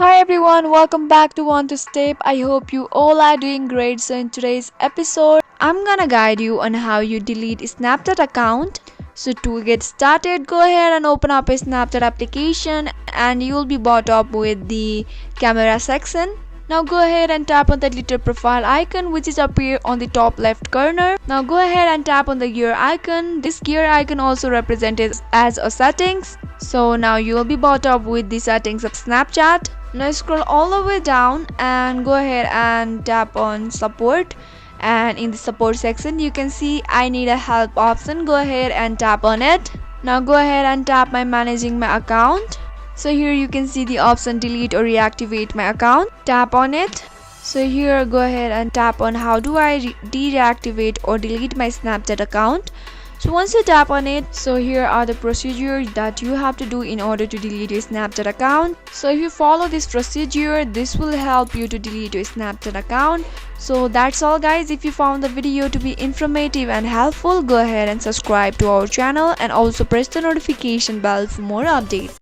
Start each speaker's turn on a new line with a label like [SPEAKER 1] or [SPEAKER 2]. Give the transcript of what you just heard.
[SPEAKER 1] Hi everyone, welcome back to Want to Step. I hope you all are doing great. So in today's episode, I'm gonna guide you on how you delete a Snapchat account. So to get started, go ahead and open up a Snapchat application and you'll be brought up with the camera section. Now go ahead and tap on that little profile icon which is appear on the top left corner. Now go ahead and tap on the gear icon. This gear icon also represented as a settings. So now you will be brought up with the settings of Snapchat. Now scroll all the way down and go ahead and tap on support, and in the support section you can see I need a help option. Go ahead and tap on it. Now go ahead and tap my managing my account. So here you can see the option delete or reactivate my account. Tap on it. So here go ahead and tap on how do I deactivate or delete my Snapchat account. So once you tap on it, so here are the procedures that you have to do in order to delete your Snapchat account. So if you follow this procedure, this will help you to delete your Snapchat account. So that's all guys. If you found the video to be informative and helpful, go ahead and subscribe to our channel and also press the notification bell for more updates.